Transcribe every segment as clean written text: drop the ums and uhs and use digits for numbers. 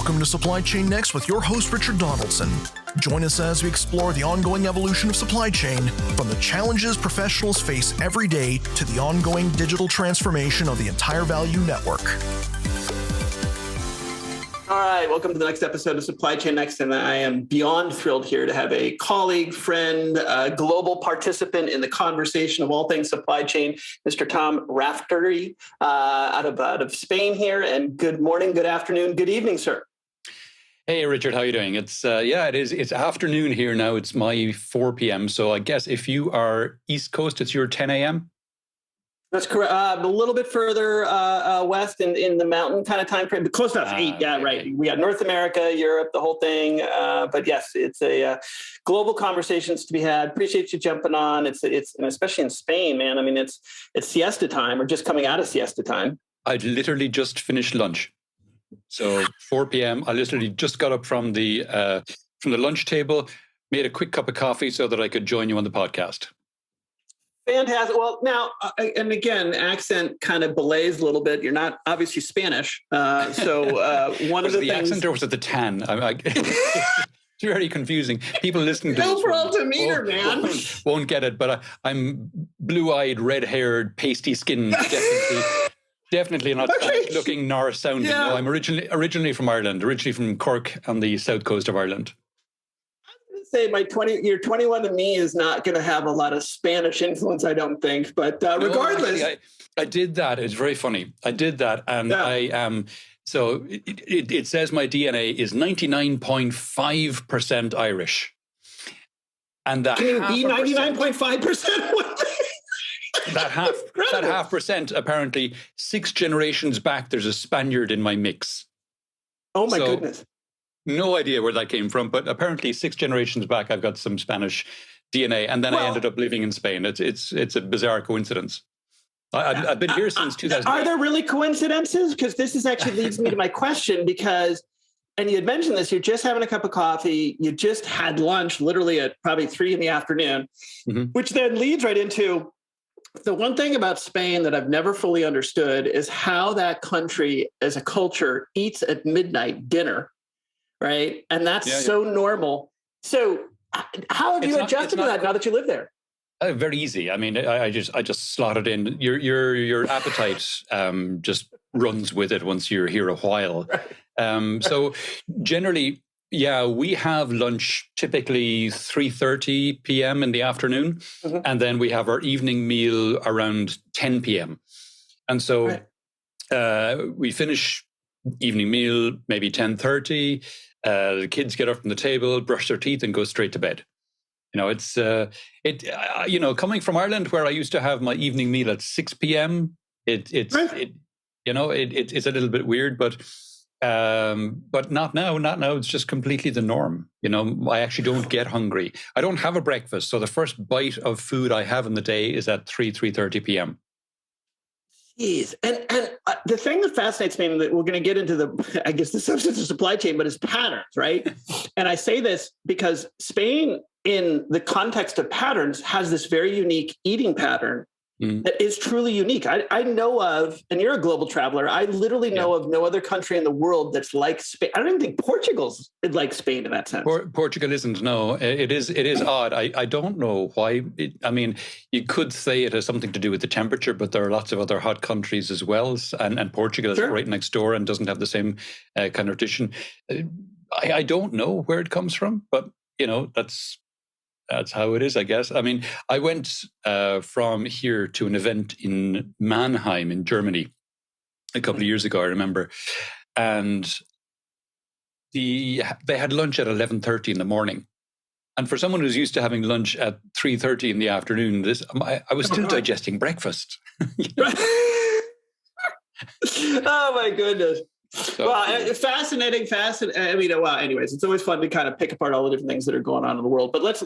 Welcome to Supply Chain Next with your host, Richard Donaldson. Join us as we explore the ongoing evolution of supply chain, from the challenges professionals face every day to the ongoing digital transformation of the entire value network. All right, welcome to the next episode of Supply Chain Next, and I am beyond thrilled here to have a colleague, friend, global participant in the conversation of all things supply chain, Mr. Tom Raftery, out of Spain here. And good morning, good afternoon, good evening, sir. Hey, Richard, how are you doing? It's it is. It's afternoon here now. It's my 4 p.m. So I guess if you are East Coast, it's your 10 a.m. That's correct. A little bit further west in the mountain kind of time frame, but close enough. 8, yeah, right. Okay. We got North America, Europe, the whole thing. But yes, it's a global conversations to be had. Appreciate you jumping on. It's and especially in Spain, man. I mean, it's siesta time or just coming out of siesta time. I'd literally just finished lunch. So 4 p.m. I literally just got up from the lunch table, made a quick cup of coffee so that I could join you on the podcast. Fantastic. Well, now, and again, accent kind of belays a little bit. You're not obviously Spanish. So one of the things... accent or was it the tan? It's very confusing. People listening to this overall demeanor, man. Won't get it, but I'm blue-eyed, red-haired, pasty skinned, definitely not looking nor sounding. Yeah. No, I'm originally from Ireland, originally from Cork on the south coast of Ireland. Say your 21 and me is not going to have a lot of Spanish influence, I don't think. But regardless, actually, I did that. It's very funny. I did that, and yeah. I am. So it says my DNA is 99.5% Irish, and that can you be 99.5%? That half percent, apparently 6 generations back, there's a Spaniard in my mix. Oh my goodness. No idea where that came from, but apparently 6 generations back, I've got some Spanish DNA, and then I ended up living in Spain. It's a bizarre coincidence. I've been here since 2000. Are there really coincidences? Because this is actually leads me to my question. And you had mentioned this, you're just having a cup of coffee, you just had lunch, literally at probably 3 in the afternoon, which then leads right into the one thing about Spain that I've never fully understood is how that country, as a culture, eats at midnight dinner. Right. And that's so normal. So how have you adjusted to that now that you live there? Very easy. I mean, I just slot it in. Your appetite just runs with it once you're here a while. Right. So generally, we have lunch typically 3:30 p.m. in the afternoon. And then we have our evening meal around 10 p.m. And so we finish evening meal, maybe 10:30. The kids get up from the table, brush their teeth, and go straight to bed. You know, it's coming from Ireland, where I used to have my evening meal at 6 p.m. It's a little bit weird, but not now. Not now. It's just completely the norm. You know, I actually don't get hungry. I don't have a breakfast, so the first bite of food I have in the day is at 3:30 p.m. Jeez. And the thing that fascinates me, and that we're going to get into the substance of supply chain, but it's patterns, right? And I say this because Spain, in the context of patterns, has this very unique eating pattern that is truly unique. I know of, and you're a global traveler, I literally know of no other country in the world that's like Spain. I don't even think Portugal's like Spain in that sense. Portugal isn't, no. It is odd. I don't know why. You could say it has something to do with the temperature, but there are lots of other hot countries as well. And Portugal is right next door and doesn't have the same kind of tradition. I don't know where it comes from, but, that's how it is, I guess. I mean, I went from here to an event in Mannheim in Germany a couple of years ago, I remember. And they had lunch at 11:30 in the morning. And for someone who's used to having lunch at 3:30 in the afternoon, I was still digesting breakfast. Oh, my goodness. So, fascinating. Anyways, it's always fun to kind of pick apart all the different things that are going on in the world. But let's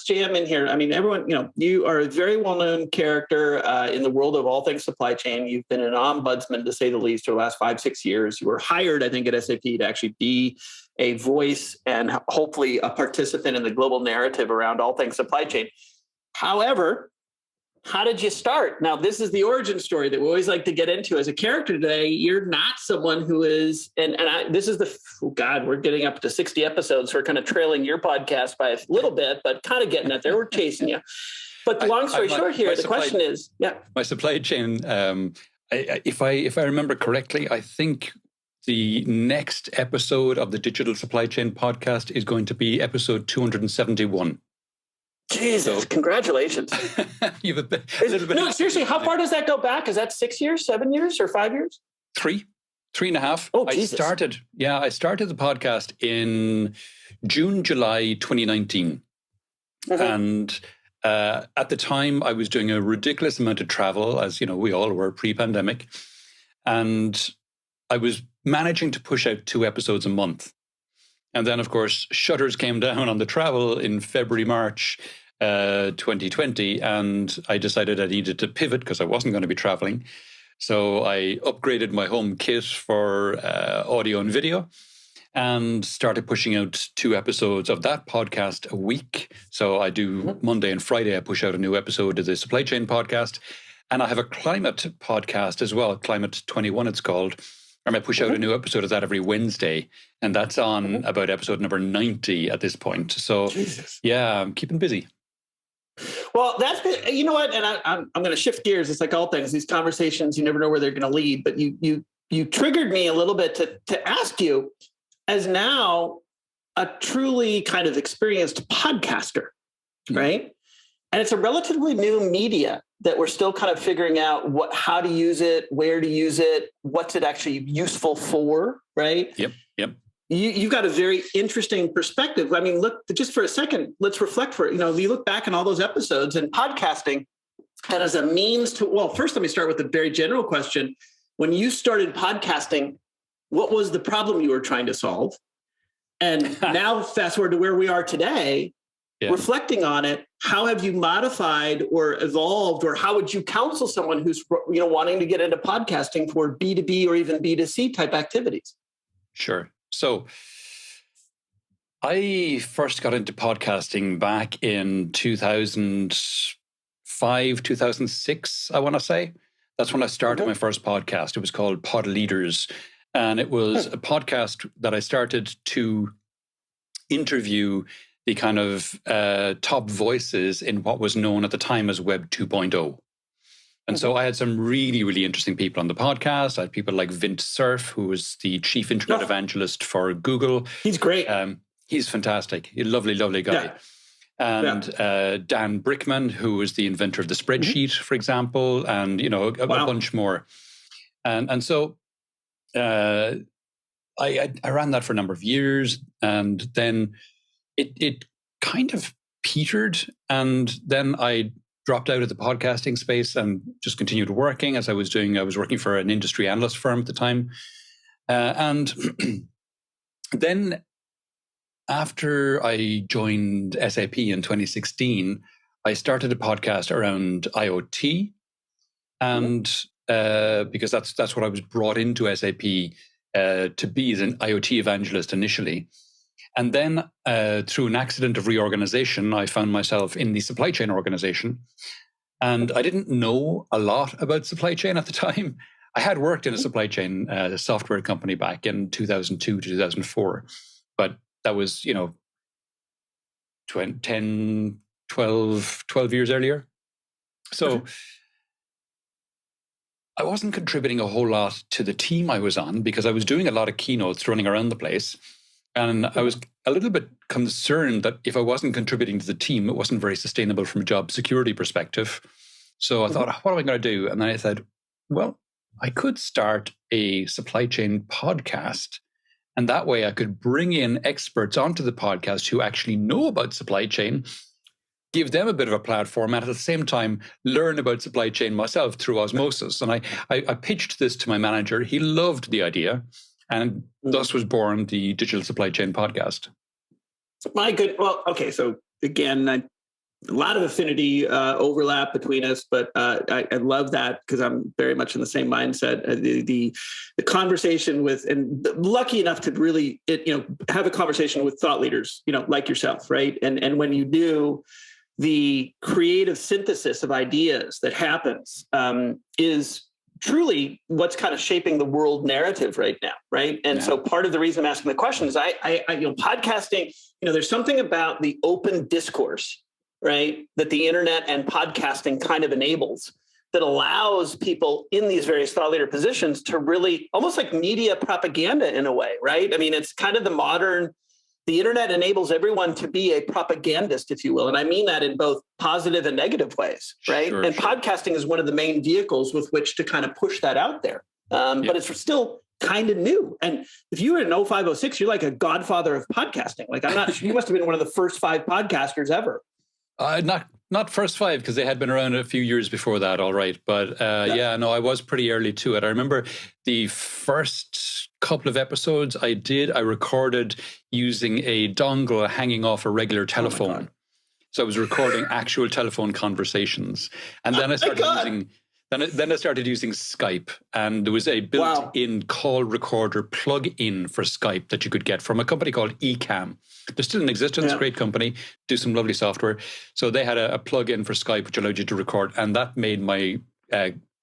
jam in here. I mean, everyone, you are a very well-known character in the world of all things supply chain. You've been an ombudsman, to say the least, for the last 5-6 years. You were hired, I think, at SAP to actually be a voice and hopefully a participant in the global narrative around all things supply chain. However, how did you start? Now, this is the origin story that we always like to get into. As a character today, you're not someone who is, this is we're getting up to 60 episodes. So we're kind of trailing your podcast by a little bit, but kind of getting it there. We're chasing you. But the long story short here, the question is, my supply chain, if I remember correctly, I think the next episode of the Digital Supply Chain podcast is going to be episode 271. Jesus, congratulations. You have a little bit. No, seriously, how far does that go back? Is that 6 years, 7 years, or 5 years? 3.5. Oh, Jesus. I started the podcast in June, July 2019. Mm-hmm. And at the time, I was doing a ridiculous amount of travel, as you know, we all were pre-pandemic. And I was managing to push out 2 episodes a month. And then, of course, shutters came down on the travel in February, March 2020. And I decided I needed to pivot because I wasn't going to be traveling. So I upgraded my home kit for audio and video and started pushing out 2 episodes of that podcast a week. So I do Monday and Friday, I push out a new episode of the Supply Chain podcast. And I have a climate podcast as well, Climate 21 it's called. And I push out a new episode of that every Wednesday. And that's on about episode number 90 at this point. So, yeah, I'm keeping busy. Well, that's, you know what? And I'm going to shift gears. It's like all things, these conversations, you never know where they're going to lead. But you triggered me a little bit to ask you, as now a truly kind of experienced podcaster, right? And it's a relatively new media that we're still kind of figuring out how to use it, where to use it, what's it actually useful for, right? Yep. You've got a very interesting perspective. I mean, look, just for a second, let's reflect for it. You know, you look back on all those episodes and podcasting, and as a means to, well, first let me start with a very general question. When you started podcasting, what was the problem you were trying to solve? And now fast forward to where we are today, reflecting on it, how have you modified or evolved, or how would you counsel someone who's, you know, wanting to get into podcasting for B2B or even B2C type activities? Sure. So I first got into podcasting back in 2005, 2006, I want to say. That's when I started my first podcast. It was called Pod Leaders. And it was a podcast that I started to interview the kind of top voices in what was known at the time as Web 2.0. And so I had some really, really interesting people on the podcast. I had people like Vint Cerf, who was the chief internet evangelist for Google. He's great. He's fantastic. He's a lovely, lovely guy. And Dan Brickman, who was the inventor of the spreadsheet, for example, and, you know, a bunch more. And so I ran that for a number of years, and then it kind of petered, and then I dropped out of the podcasting space and just continued working as I was working for an industry analyst firm at the time. And then after I joined SAP in 2016, I started a podcast around IoT. And because that's what I was brought into SAP to be, as an IoT evangelist initially. And then through an accident of reorganization, I found myself in the supply chain organization. And I didn't know a lot about supply chain at the time. I had worked in a supply chain software company back in 2002 to 2004. But that was, you know, 12 years earlier. So I wasn't contributing a whole lot to the team I was on because I was doing a lot of keynotes running around the place. And I was a little bit concerned that if I wasn't contributing to the team, it wasn't very sustainable from a job security perspective. So I thought, what am I going to do? And then I said, well, I could start a supply chain podcast. And that way I could bring in experts onto the podcast who actually know about supply chain, give them a bit of a platform, and at the same time, learn about supply chain myself through osmosis. And I pitched this to my manager. He loved the idea. And thus was born the Digital Supply Chain podcast. Well, okay. So again, a lot of affinity overlap between us, but I love that because I'm very much in the same mindset. The conversation with, and lucky enough to really, have a conversation with thought leaders, like yourself, right? And when you do, the creative synthesis of ideas that happens is truly what's kind of shaping the world narrative right now, right? And so part of the reason I'm asking the question is podcasting, there's something about the open discourse, right, that the internet and podcasting kind of enables that allows people in these various thought leader positions to really almost like media propaganda in a way, right? I mean, it's kind of the internet enables everyone to be a propagandist, if you will. And I mean that in both positive and negative ways, right? Sure, podcasting is one of the main vehicles with which to kind of push that out there. But it's still kind of new. And if you were in 0506, you're like a godfather of podcasting. Like, I'm not sure, you must have been one of the first 5 podcasters ever. Not first 5, because they had been around a few years before that, all right. But I was pretty early to it. I remember the first couple of episodes I recorded using a dongle hanging off a regular telephone. So I was recording actual telephone conversations. And then I started using... Then I started using Skype, and there was a built-in call recorder plug-in for Skype that you could get from a company called Ecamm. They're still in existence, great company, do some lovely software. So they had a plug-in for Skype, which allowed you to record, and that made my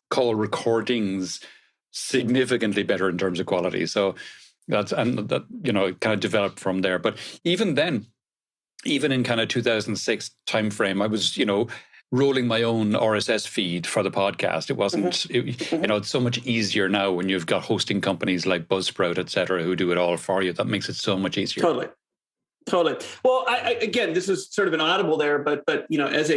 call recordings significantly better in terms of quality. So that kind of developed from there. But even then, even in kind of 2006 timeframe, I was, rolling my own RSS feed for the podcast. It wasn't, it's so much easier now when you've got hosting companies like Buzzsprout, et cetera, who do it all for you. That makes it so much easier. Totally. Well, again, this is sort of an audible there, but as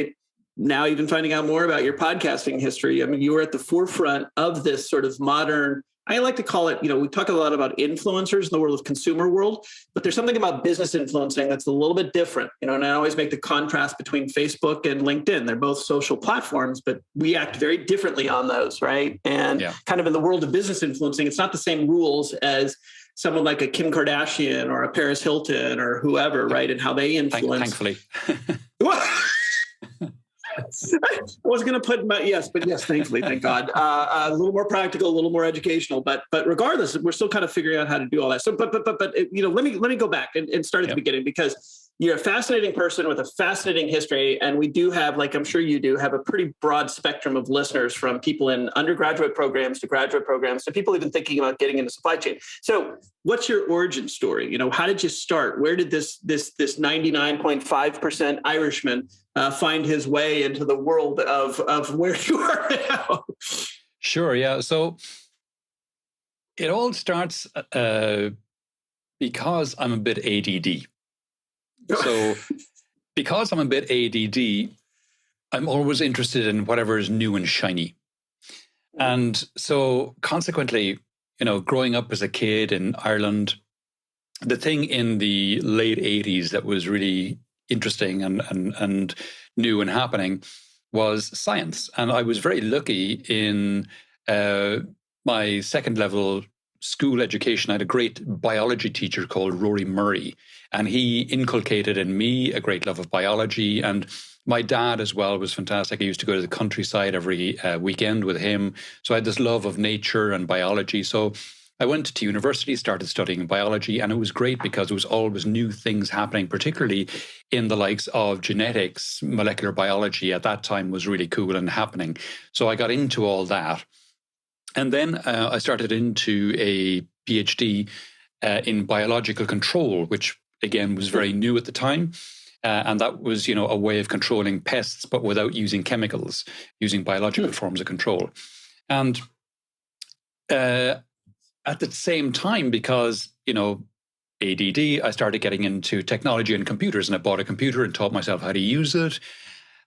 now even finding out more about your podcasting history, I mean, you were at the forefront of this sort of modern, I like to call it, we talk a lot about influencers in the world of consumer world, but there's something about business influencing that's a little bit different, and I always make the contrast between Facebook and LinkedIn. They're both social platforms, but we act very differently on those, right? And kind of in the world of business influencing, it's not the same rules as someone like a Kim Kardashian or a Paris Hilton or whoever, right? And how they influence. Thankfully. I was going to put yes, thankfully, thank God. A little more practical, a little more educational, but regardless, we're still kind of figuring out how to do all that. So, but let me go back and start at the beginning, because you're a fascinating person with a fascinating history, and we do have, like I'm sure you do, have a pretty broad spectrum of listeners, from people in undergraduate programs to graduate programs to people even thinking about getting into supply chain. So, what's your origin story? How did you start? Where did this 99.5% Irishman find his way into the world of where you are now? Sure, yeah. So it all starts because I'm a bit ADD. So because I'm a bit ADD, I'm always interested in whatever is new and shiny. And so consequently, growing up as a kid in Ireland, the thing in the late 80s that was really interesting and new and happening was science. And I was very lucky in my second level school education. I had a great biology teacher called Rory Murray, and he inculcated in me a great love of biology. And my dad as well was fantastic. I used to go to the countryside every weekend with him. So I had this love of nature and biology. So I went to university, started studying biology, and it was great because there was always new things happening, particularly in the likes of genetics. Molecular biology at that time was really cool and happening. So I got into all that. And then I started into a PhD in biological control, which again was very new at the time. And that was, a way of controlling pests, but without using chemicals, using biological forms of control. And at the same time, because, ADD, I started getting into technology and computers, and I bought a computer and taught myself how to use it.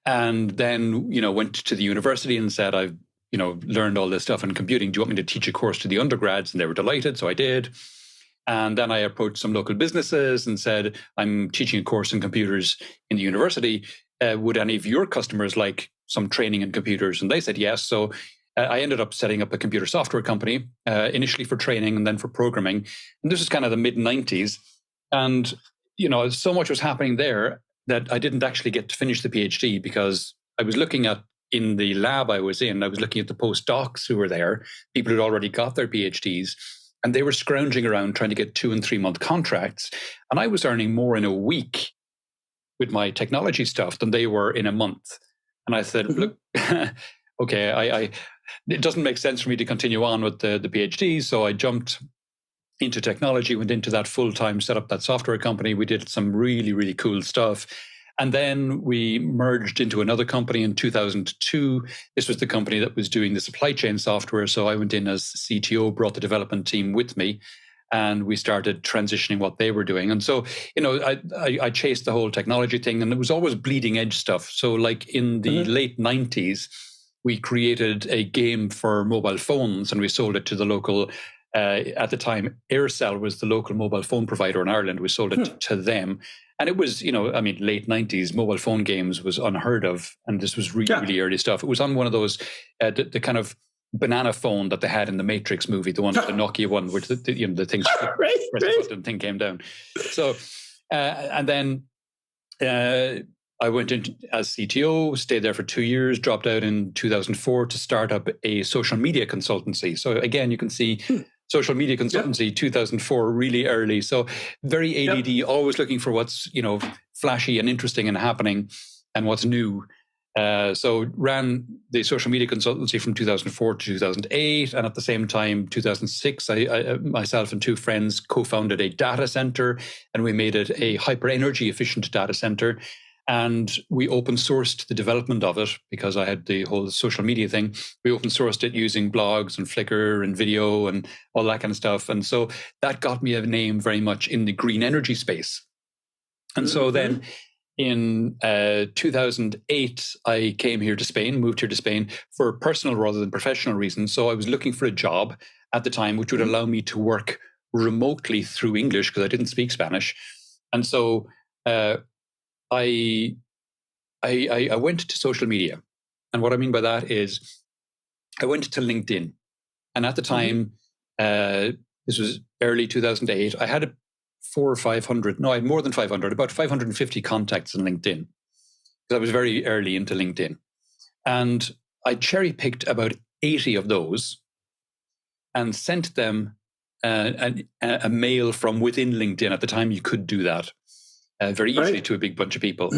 And then, went to the university and said, I've learned all this stuff in computing. Do you want me to teach a course to the undergrads? And they were delighted. So I did. And then I approached some local businesses and said, I'm teaching a course in computers in the university. Would any of your customers like some training in computers? And they said yes. So I ended up setting up a computer software company, initially for training and then for programming. And this was kind of the mid-90s. And, so much was happening there that I didn't actually get to finish the PhD, because I was looking at, in the lab I was in, I was looking at the postdocs who were there, people who'd already got their PhDs, and they were scrounging around trying to get 2 and 3 month contracts. And I was earning more in a week with my technology stuff than they were in a month. And I said, look, okay, it doesn't make sense for me to continue on with the PhD. So I jumped into technology, went into that full-time, set up that software company. We did some really, really cool stuff. And then we merged into another company in 2002. This was the company that was doing the supply chain software. So I went in as CTO, brought the development team with me, and we started transitioning what they were doing. And so, I chased the whole technology thing, and it was always bleeding edge stuff. So like in the late 90s, we created a game for mobile phones, and we sold it to the local, at the time, Aircell was the local mobile phone provider in Ireland. We sold it to them. And it was, late 90s, mobile phone games was unheard of. And this was really, really early stuff. It was on one of those, the kind of banana phone that they had in the Matrix movie, the one, the Nokia one, which the thing, the thing came down. So, and then I went in as CTO, stayed there for 2 years, dropped out in 2004 to start up a social media consultancy. So again, you can see social media consultancy, 2004, really early. So very ADD, always looking for what's, flashy and interesting and happening and what's new. So ran the social media consultancy from 2004 to 2008. And at the same time, 2006, I myself and two friends co-founded a data center, and we made it a hyper energy efficient data center. And we open sourced the development of it because I had the whole social media thing. We open sourced it using blogs and Flickr and video and all that kind of stuff. And so that got me a name very much in the green energy space. And so then in 2008, I came here to Spain, moved here to Spain for personal rather than professional reasons. So I was looking for a job at the time which would allow me to work remotely through English because I didn't speak Spanish. And so I went to social media. And what I mean by that is I went to LinkedIn. And at the time, this was early 2008, I had I had more than 500, about 550 contacts on LinkedIn. Because I was very early into LinkedIn. And I cherry-picked about 80 of those and sent them a mail from within LinkedIn. At the time, you could do that very easily to a big bunch of people.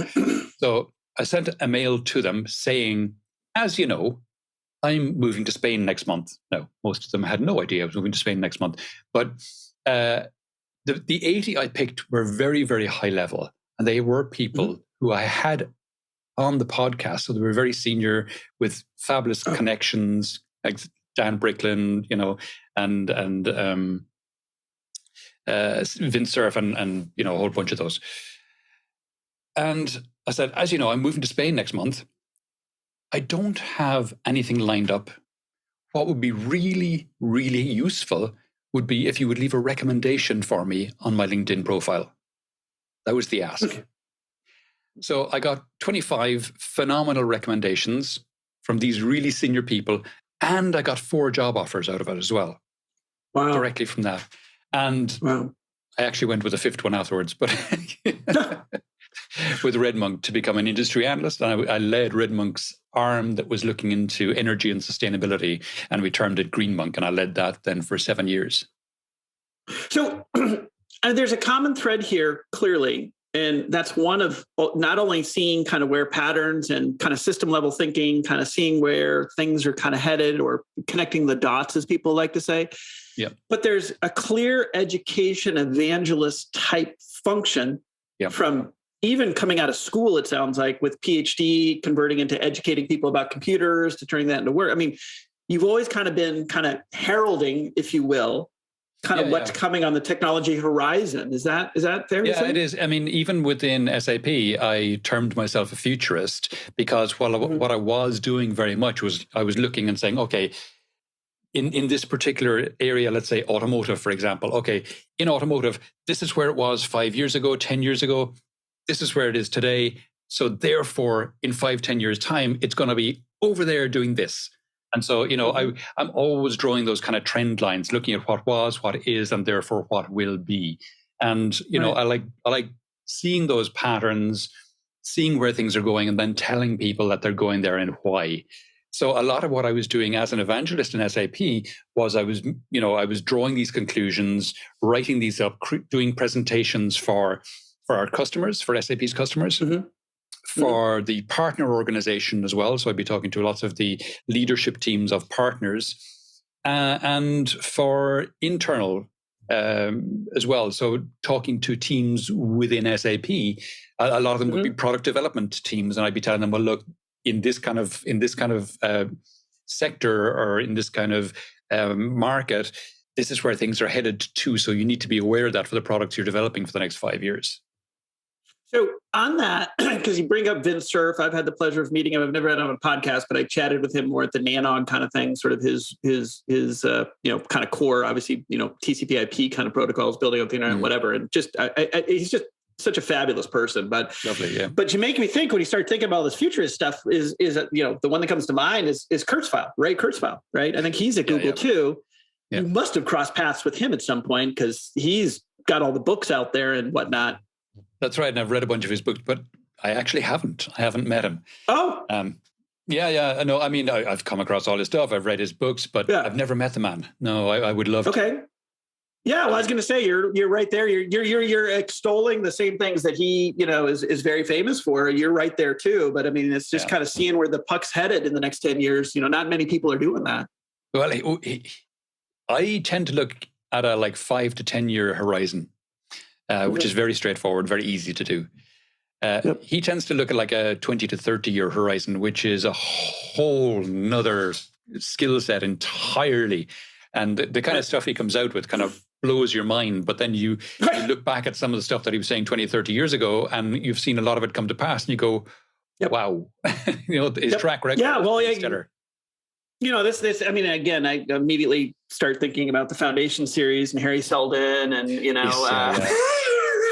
So I sent a mail to them saying, as you know, I'm moving to Spain next month. Now, most of them had no idea I was moving to Spain next month. But the 80 I picked were very, very high level. And they were people who I had on the podcast. So they were very senior with fabulous connections, like Dan Bricklin, and Vince Cerf and a whole bunch of those. And I said, as you know, I'm moving to Spain next month. I don't have anything lined up. What would be really, really useful would be if you would leave a recommendation for me on my LinkedIn profile. That was the ask. So I got 25 phenomenal recommendations from these really senior people, and I got 4 job offers out of it as well. Wow. Directly from that. And I actually went with a 5th one afterwards, but with RedMonk to become an industry analyst. And I led RedMonk's arm that was looking into energy and sustainability, and we termed it GreenMonk, and I led that then for 7 years. So there's a common thread here, clearly, and that's one of not only seeing kind of where patterns and kind of system level thinking, kind of seeing where things are kind of headed or connecting the dots, as people like to say. Yeah. But there's a clear education evangelist type function from even coming out of school, it sounds like, with PhD, converting into educating people about computers to turning that into work. I mean, you've always kind of been kind of heralding, if you will, kind of what's coming on the technology horizon. Is that fair to say? Yeah, it is. I mean, even within SAP, I termed myself a futurist because what I was doing very much was I was looking and saying, okay, in this particular area, let's say automotive, for example, okay, in automotive, this is where it was 5 years ago, 10 years ago. This is where it is today. So therefore, in 5-10 years' time, it's going to be over there doing this. And so, I'm always drawing those kind of trend lines, looking at what was, what is, and therefore what will be. And, I like seeing those patterns, seeing where things are going, and then telling people that they're going there and why. So a lot of what I was doing as an evangelist in SAP was I was drawing these conclusions, writing these up, doing presentations for for our customers, for SAP's customers, for the partner organization as well. So I'd be talking to lots of the leadership teams of partners, and for internal as well. So talking to teams within SAP, a lot of them would be product development teams, and I'd be telling them, well, look, in this kind of sector or in this kind of market, this is where things are headed to. So you need to be aware of that for the products you're developing for the next 5 years. So on that, because you bring up Vince Cerf, I've had the pleasure of meeting him. I've never had him on a podcast, but I chatted with him more at the Nanon kind of thing, sort of his kind of core, obviously, TCP/IP kind of protocols, building up the internet, whatever. And just he's just such a fabulous person. But lovely, yeah. But you make me think when you start thinking about all this futurist stuff is the one that comes to mind is Kurzweil, Ray Kurzweil, right? I think he's at Google too. Yeah. You must have crossed paths with him at some point because he's got all the books out there and whatnot. That's right. And I've read a bunch of his books, but I actually haven't. I haven't met him. Oh. Yeah. No, I mean, I've come across all his stuff. I've read his books, but I've never met the man. No, I would love to. Okay. Yeah, well, I was going to say you're right there. You're extolling the same things that he is very famous for. You're right there too. But I mean, it's just kind of seeing where the puck's headed in the next 10 years. Not many people are doing that. Well, I tend to look at a 5 to 10 year horizon, which is very straightforward, very easy to do. He tends to look at a 20 to 30 year horizon, which is a whole nother skill set entirely. And the kind of stuff he comes out with kind of blows your mind. But then you look back at some of the stuff that he was saying 20, 30 years ago, and you've seen a lot of it come to pass, and you go, wow, his track record. Yeah, well, this. I mean, again, I immediately start thinking about the Foundation series and Harry Seldon, and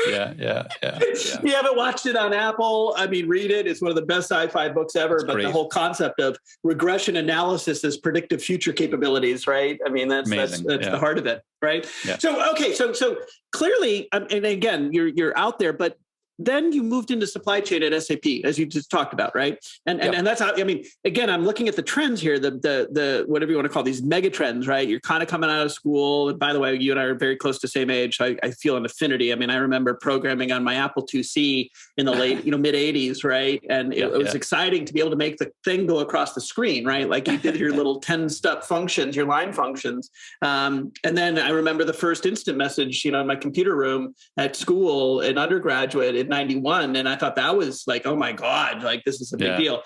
Yeah. If you haven't watched it on Apple, I mean, read it. It's one of the best sci-fi books ever. It's great. The whole concept of regression analysis as predictive future capabilities, right? I mean, that's the heart of it, right? Yeah. So clearly, and again, you're out there, but then you moved into supply chain at SAP, as you just talked about, right? And that's how, I mean, again, I'm looking at the trends here, the whatever you want to call these mega trends, right? You're kind of coming out of school. And by the way, you and I are very close to the same age. So I feel an affinity. I mean, I remember programming on my Apple IIc in the late, mid 80s, right? And it was exciting to be able to make the thing go across the screen, right? Like you did your little 10-step functions, your line functions. And then I remember the first instant message, in my computer room at school, an undergraduate in 91. And I thought that was like, oh my God, like this is a big deal.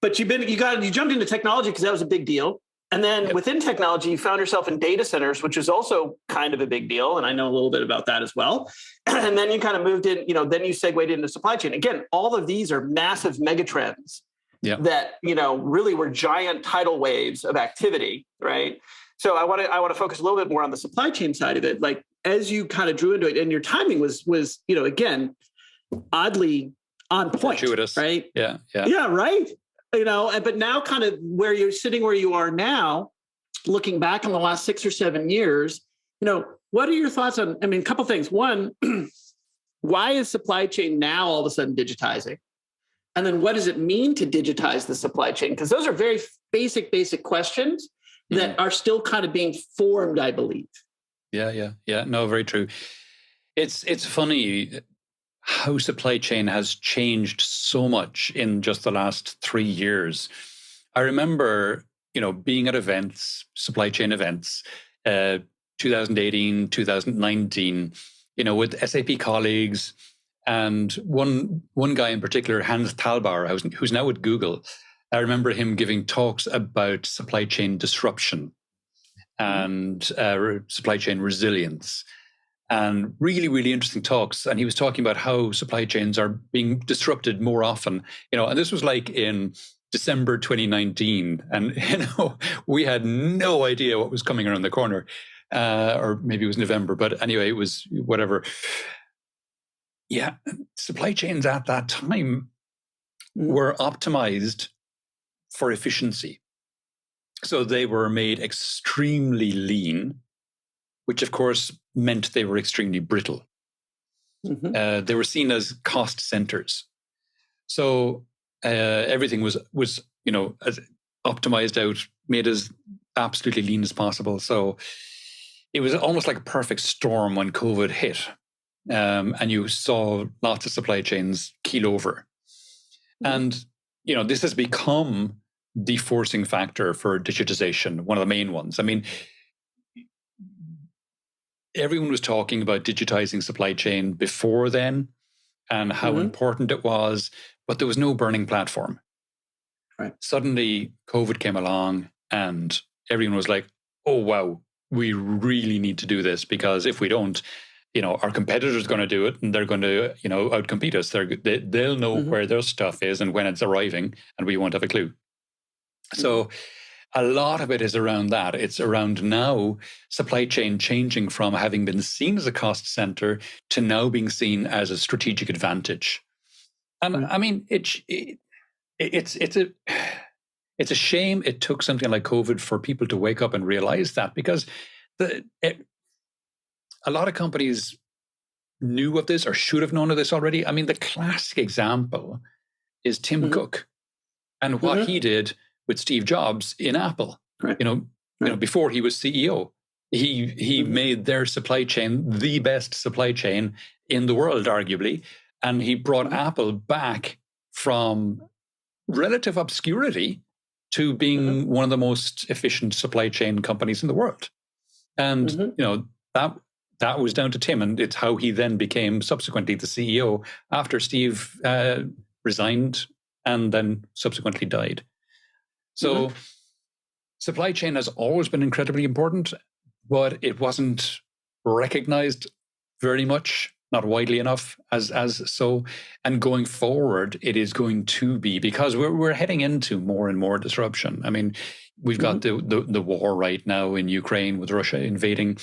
But you jumped into technology because that was a big deal. And then within technology, you found yourself in data centers, which is also kind of a big deal. And I know a little bit about that as well. And then you kind of moved in, then you segued into supply chain. Again, all of these are massive megatrends that, really were giant tidal waves of activity, right? So I want to focus a little bit more on the supply chain side of it. Like as you kind of drew into it, and your timing was again, oddly on point, fortuitous, right? Yeah, right. But now kind of where you're sitting, where you are now, looking back on the last 6 or 7 years, what are your thoughts on, a couple things. One, why is supply chain now all of a sudden digitizing? And then what does it mean to digitize the supply chain? Because those are very basic questions that are still kind of being formed, I believe. Yeah. No, very true. It's funny how supply chain has changed so much in just the last 3 years. I remember, being at events, supply chain events, 2018, 2019, with SAP colleagues, and one guy in particular, Hans Thalbauer, who's now at Google. I remember him giving talks about supply chain disruption and supply chain resilience. And really, really interesting talks. And he was talking about how supply chains are being disrupted more often, and this was like in December 2019. And, we had no idea what was coming around the corner, or maybe it was November, but anyway, it was whatever. Yeah. Supply chains at that time were optimized for efficiency. So they were made extremely lean, which of course meant they were extremely brittle. They were seen as cost centers. So everything was as optimized out, made as absolutely lean as possible. So it was almost like a perfect storm when COVID hit. and you saw lots of supply chains keel over. And, this has become the forcing factor for digitization, one of the main ones. I mean, everyone was talking about digitizing supply chain before then and how important it was, but there was no burning platform. Right. Suddenly, COVID came along and everyone was like, oh, wow, we really need to do this, because if we don't, our competitors are going to do it and they're going to, outcompete us. They'll know where their stuff is and when it's arriving, and we won't have a clue. So a lot of it is around that. It's around now supply chain changing from having been seen as a cost center to now being seen as a strategic advantage. And I mean, it's a shame it took something like COVID for people to wake up and realize that, because a lot of companies knew of this or should have known of this already. I mean, the classic example is Tim Cook and what he did with Steve Jobs in Apple. Right. Before he was CEO, he made their supply chain the best supply chain in the world, arguably, and he brought Apple back from relative obscurity to being one of the most efficient supply chain companies in the world. And that was down to Tim, and it's how he then became subsequently the CEO after Steve resigned and then subsequently died. So supply chain has always been incredibly important, but it wasn't recognized very much, not widely enough as so. And going forward, it is going to be, because we're heading into more and more disruption. I mean, we've got the war right now in Ukraine with Russia invading,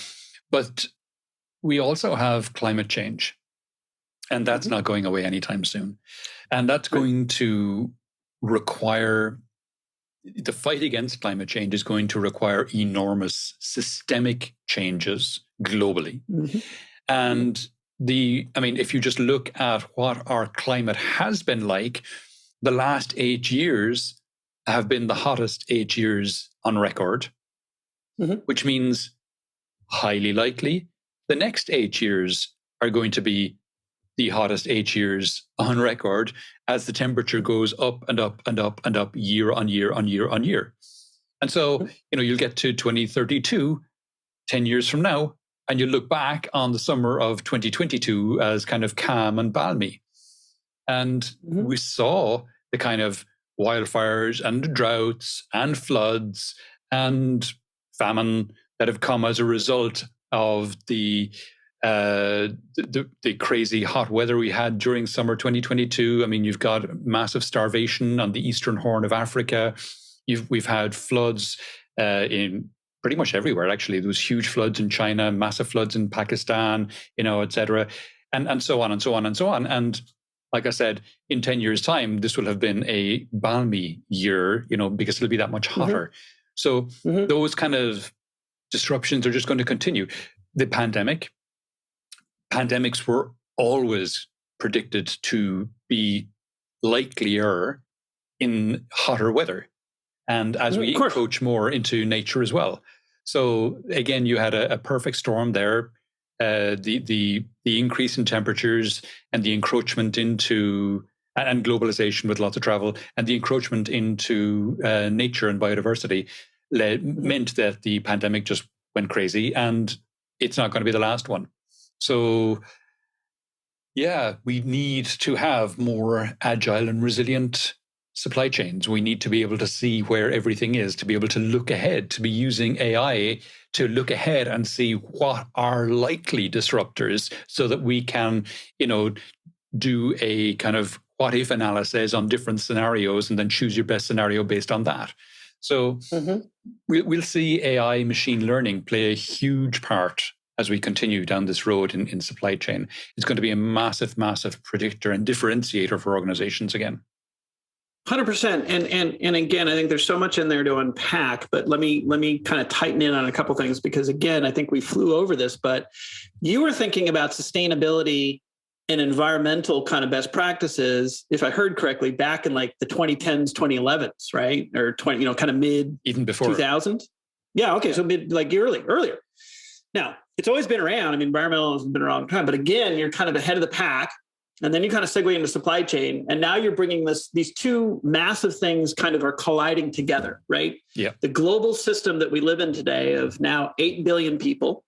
but we also have climate change, and that's not going away anytime soon. And that's going to require, the fight against climate change is going to require enormous systemic changes globally. And if you just look at what our climate has been like, the last 8 years have been the hottest 8 years on record, which means highly likely the next 8 years are going to be the hottest 8 years on record, as the temperature goes up and up and up and up year on year on year on year. And so, you'll get to 2032, 10 years from now, and you look back on the summer of 2022 as kind of calm and balmy. And we saw the kind of wildfires and droughts and floods and famine that have come as a result of the crazy hot weather we had during summer 2022. I mean, you've got massive starvation on the eastern horn of Africa. We've had floods in pretty much everywhere, actually. There was huge floods in China, massive floods in Pakistan, et cetera, and so on and so on and so on. And like I said, in 10 years' time, this will have been a balmy year, because it'll be that much hotter. So those kind of disruptions are just going to continue. The pandemics were always predicted to be likelier in hotter weather, and as we encroach more into nature as well. So again, you had a perfect storm there. The increase in temperatures and the encroachment into, and globalization with lots of travel, and the encroachment into nature and biodiversity meant that the pandemic just went crazy, and it's not going to be the last one. So yeah, we need to have more agile and resilient supply chains. We need to be able to see where everything is, to be able to look ahead, to be using AI to look ahead and see what are likely disruptors, so that we can, do a kind of what if analysis on different scenarios and then choose your best scenario based on that. So we'll see AI, machine learning play a huge part as we continue down this road in supply chain. It's going to be a massive, massive predictor and differentiator for organizations again. 100%. And again, I think there's so much in there to unpack, but let me kind of tighten in on a couple things, because again, I think we flew over this, but you were thinking about sustainability and environmental kind of best practices, if I heard correctly, back in like the 2010s, 2011s, right? Or kind of mid, even before 2000s. Yeah. Okay. So mid, like earlier. Now, it's always been around. I mean, environmental has been around a long time, but again, you're kind of ahead of the pack. And then you kind of segue into supply chain. And now you're bringing these two massive things kind of are colliding together, right? Yeah. The global system that we live in today of now 8 billion people,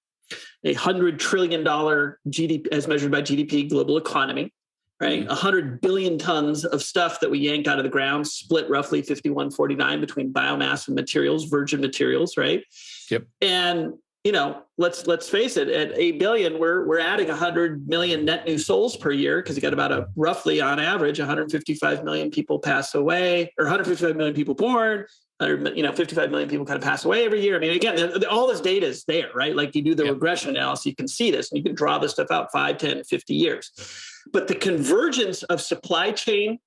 $100 trillion GDP as measured by GDP global economy, right? 100 billion tons of stuff that we yank out of the ground, split roughly 51-49 between biomass and materials, virgin materials, right? Yep. And let's face it, at 8 billion, we're adding 100 million net new souls per year because you got about roughly on average 155 million people pass away, or 155 million people born, 55 million people kind of pass away every year. I mean, again, all this data is there, right? Like you do the regression analysis, you can see this and you can draw this stuff out 5, 10, 50 years. But the convergence of supply chain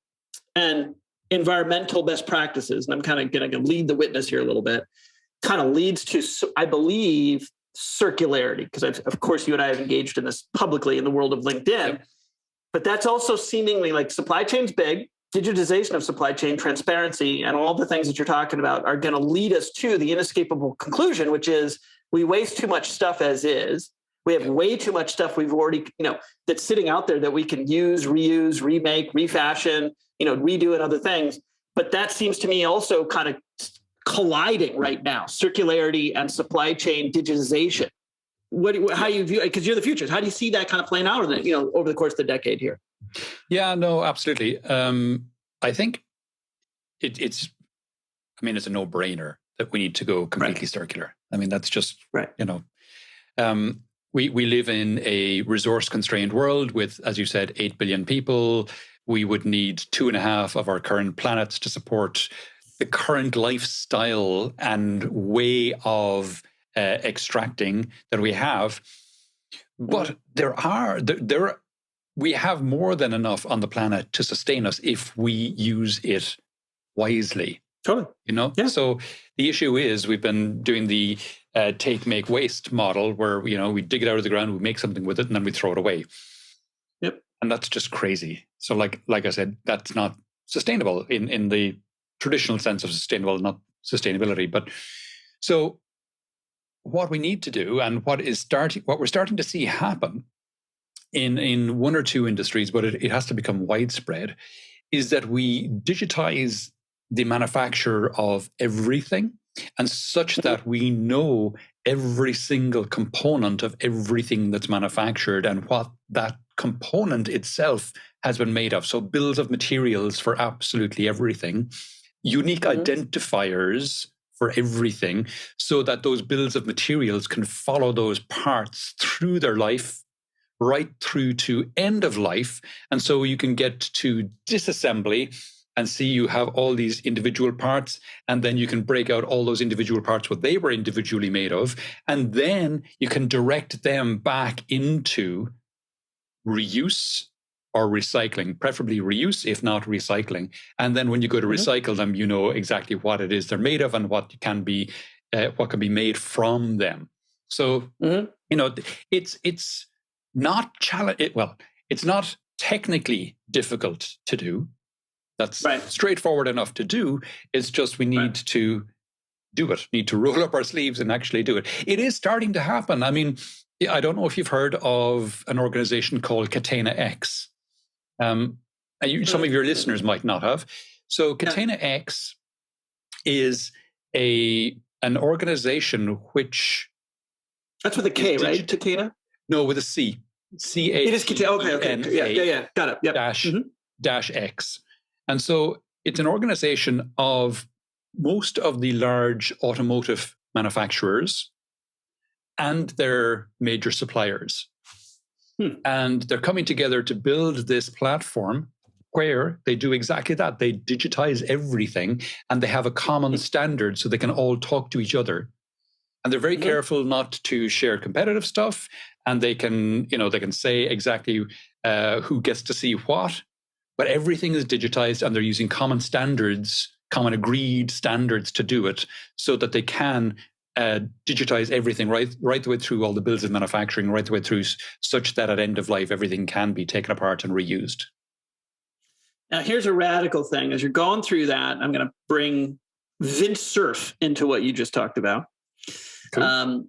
and environmental best practices, and I'm kind of going to lead the witness here a little bit, kind of leads to, I believe, circularity, because of course you and I have engaged in this publicly in the world of LinkedIn, but that's also seemingly like supply chain's big, digitization of supply chain, transparency, and all the things that you're talking about are going to lead us to the inescapable conclusion, which is we waste too much stuff as is. We have way too much stuff we've already, that's sitting out there that we can use, reuse, remake, refashion, redo and other things. But that seems to me also kind of colliding right now, circularity and supply chain digitization. How you view it? Because you're the futures. How do you see that kind of playing out over the course of the decade here? Yeah, no, absolutely. I think it's a no-brainer that we need to go completely circular. I mean, that's just, we live in a resource-constrained world with, as you said, 8 billion people. We would need 2.5 of our current planets to support the current lifestyle and way of extracting that we have. But we have more than enough on the planet to sustain us if we use it wisely. Totally. Yeah. So the issue is we've been doing the take, make, waste model where, we dig it out of the ground, we make something with it, and then we throw it away. Yep. And that's just crazy. So like I said, that's not sustainable in the traditional sense of sustainable, not sustainability. But so what we need to do, and what we're starting to see happen in one or two industries, but it has to become widespread, is that we digitize the manufacture of everything, and such that we know every single component of everything that's manufactured and what that component itself has been made of. So bills of materials for absolutely everything, unique identifiers for everything, so that those bills of materials can follow those parts through their life, right through to end of life. And so you can get to disassembly and see you have all these individual parts, and then you can break out all those individual parts, what they were individually made of, and then you can direct them back into reuse or recycling, preferably reuse, if not recycling. And then when you go to recycle them, you know exactly what it is they're made of and what can be made from them. So, it's not it's not technically difficult to do. That's straightforward enough to do. It's just we need to do it, need to roll up our sleeves and actually do it. It is starting to happen. I mean, I don't know if you've heard of an organization called Catena X. Some of your listeners might not have. So Catena X is an organization which... That's with a K, right? Catena? No, with a C. C-A-T-E-N-A. It is Catena. Okay. Yeah. Got it. Yep. Dash X. And so it's an organization of most of the large automotive manufacturers and their major suppliers. And they're coming together to build this platform where they do exactly that. They digitize everything, and they have a common standard so they can all talk to each other. And they're very careful not to share competitive stuff. And they can say exactly who gets to see what. But everything is digitized, and they're using common standards, common agreed standards to do it, so that they can digitize everything right the way through all the bills of manufacturing, right the way through, such that at end of life, everything can be taken apart and reused. Now, here's a radical thing. As you're going through that, I'm going to bring Vint Cerf into what you just talked about.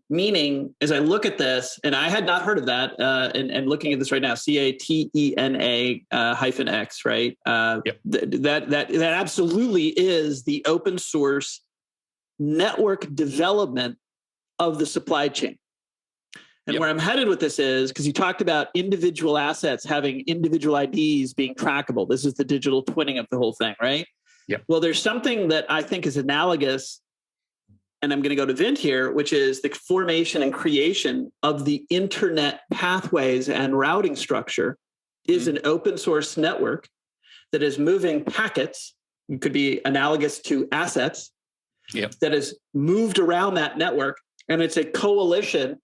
Meaning, as I look at this, and I had not heard of that, and looking at this right now, CATENA-X, right? That absolutely is the open source network development of the supply chain. And where I'm headed with this is, because you talked about individual assets having individual IDs being trackable. This is the digital twinning of the whole thing, right? Yep. Well, there's something that I think is analogous, and I'm going to go to Vint here, which is the formation and creation of the internet pathways and routing structure is an open source network that is moving packets. It could be analogous to assets that is moved around that network. And it's a coalition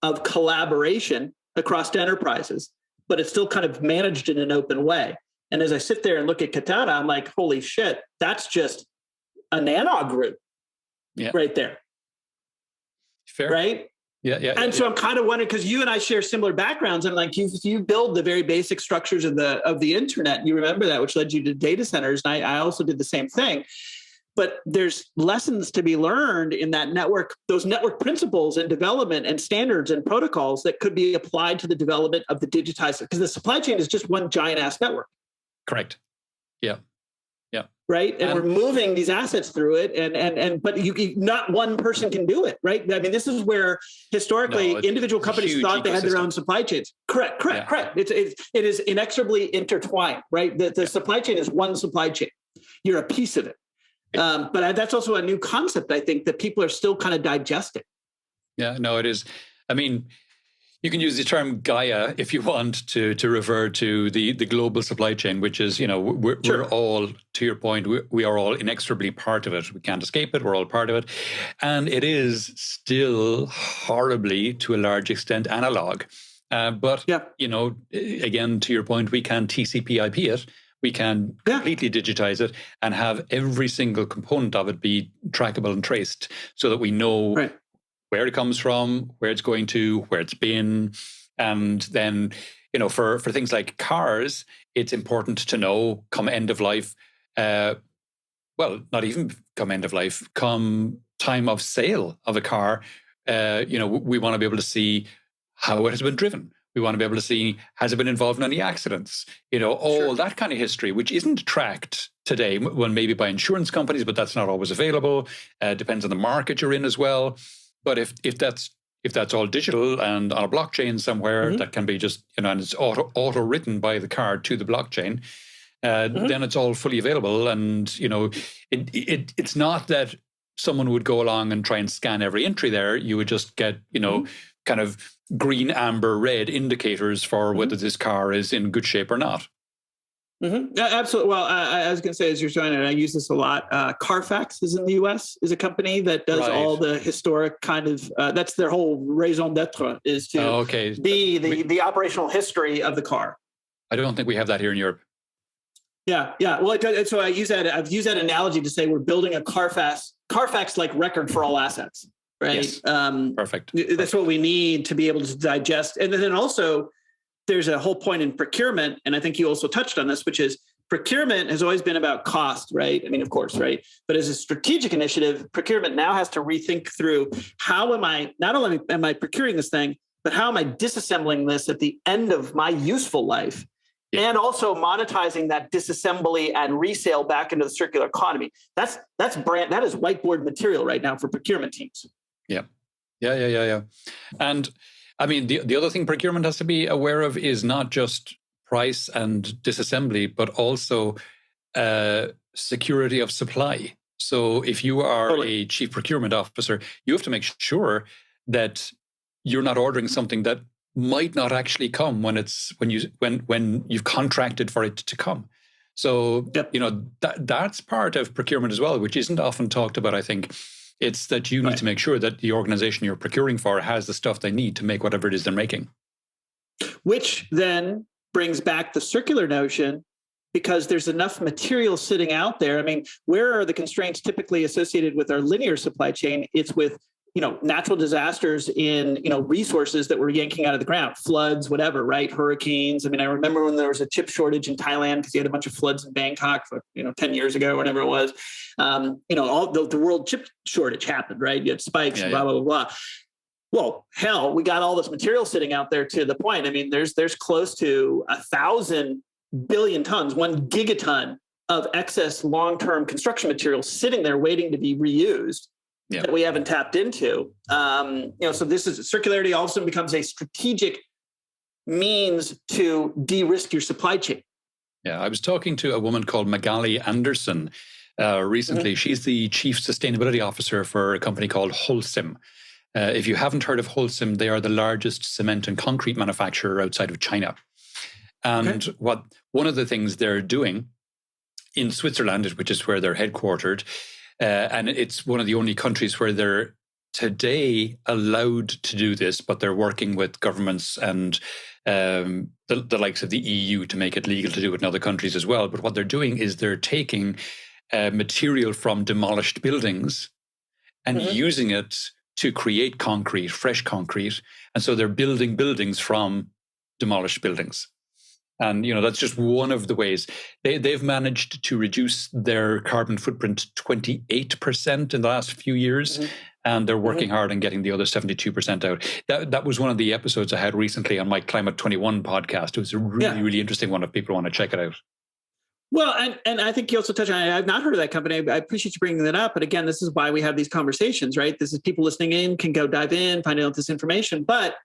of collaboration across enterprises, but it's still kind of managed in an open way. And as I sit there and look at Katana, I'm like, holy shit, that's just a nano group right there. Fair. Right? Yeah. And so I'm kind of wondering, because you and I share similar backgrounds, and like you build the very basic structures of the internet. You remember that, which led you to data centers. And I also did the same thing. But there's lessons to be learned in that network, those network principles and development and standards and protocols that could be applied to the development of the digitized, because the supply chain is just one giant ass network. Correct. Yeah. Right. And we're moving these assets through it. But not one person can do it. Right. I mean, this is where historically individual companies thought they had their own supply chains. Correct. It is inexorably intertwined. Right. The supply chain is one supply chain. You're a piece of it. But that's also a new concept, I think, that people are still kind of digesting. Yeah, no, it is. I mean, you can use the term Gaia if you want to refer to the global supply chain, which is, we're all, to your point, we are all inexorably part of it. We can't escape it. We're all part of it. And it is still horribly, to a large extent, analog. But, again, to your point, we can TCP IP it. We can completely digitize it and have every single component of it be trackable and traced so that we know where it comes from, where it's going to, where it's been. And then, for things like cars, it's important to know come end of life, not even come end of life, come time of sale of a car, we want to be able to see how it has been driven. We want to be able to see, has it been involved in any accidents? All that kind of history, which isn't tracked today, well, maybe by insurance companies, but that's not always available. Depends on the market you're in as well. But if that's all digital and on a blockchain somewhere, that can be just, and it's auto written by the car to the blockchain, then it's all fully available. And, it's not that someone would go along and try and scan every entry there. You would just get, kind of green, amber, red indicators for whether this car is in good shape or not. Yeah, absolutely. Well, I was going to say, as you're showing it, I use this a lot. Carfax is in the U.S. is a company that does all the historic kind of. That's their whole raison d'être, is to be the operational history of the car. I don't think we have that here in Europe. Yeah. Well, so I use that. I've used that analogy to say we're building a Carfax-like record for all assets. Right. Yes. Perfect. That's what we need to be able to digest. And then also there's a whole point in procurement. And I think you also touched on this, which is procurement has always been about cost, right? I mean, of course, right. But as a strategic initiative, procurement now has to rethink through how not only am I procuring this thing, but how am I disassembling this at the end of my useful life? And also monetizing that disassembly and resale back into the circular economy. That is whiteboard material right now for procurement teams. Yeah. And I mean, the other thing procurement has to be aware of is not just price and disassembly, but also security of supply. So if you are a chief procurement officer, you have to make sure that you're not ordering something that might not actually come when you've contracted for it to come. So that's part of procurement as well, which isn't often talked about, I think. It's that you need to make sure that the organization you're procuring for has the stuff they need to make whatever it is they're making. Which then brings back the circular notion, because there's enough material sitting out there. I mean, where are the constraints typically associated with our linear supply chain? It's with natural disasters in, resources that we're yanking out of the ground, floods, whatever, right? Hurricanes. I mean, I remember when there was a chip shortage in Thailand because you had a bunch of floods in Bangkok, 10 years ago, whatever it was. All the world chip shortage happened, right? You had spikes, blah, blah, blah, blah. Well, hell, we got all this material sitting out there to the point. I mean, there's close to 1,000 billion tons, 1 gigaton of excess long-term construction material sitting there waiting to be reused. That we haven't tapped into. So this is circularity all of a sudden becomes a strategic means to de-risk your supply chain. Yeah, I was talking to a woman called Magali Anderson recently. Mm-hmm. She's the chief sustainability officer for a company called Holcim. If you haven't heard of Holcim, they are the largest cement and concrete manufacturer outside of China. And one of the things they're doing in Switzerland, which is where they're headquartered, and it's one of the only countries where they're today allowed to do this, but they're working with governments and the likes of the EU to make it legal to do it in other countries as well. But what they're doing is they're taking material from demolished buildings and using it to create concrete, fresh concrete. And so they're building buildings from demolished buildings. And, that's just one of the ways. They've managed to reduce their carbon footprint 28% in the last few years. Mm-hmm. And they're working hard on getting the other 72% out. That was one of the episodes I had recently on my Climate 21 podcast. It was a really interesting one if people want to check it out. Well, and I think you also touched on it. I've not heard of that company. I appreciate you bringing that up. But again, this is why we have these conversations, right? This is people listening in can go dive in, find out this information. But,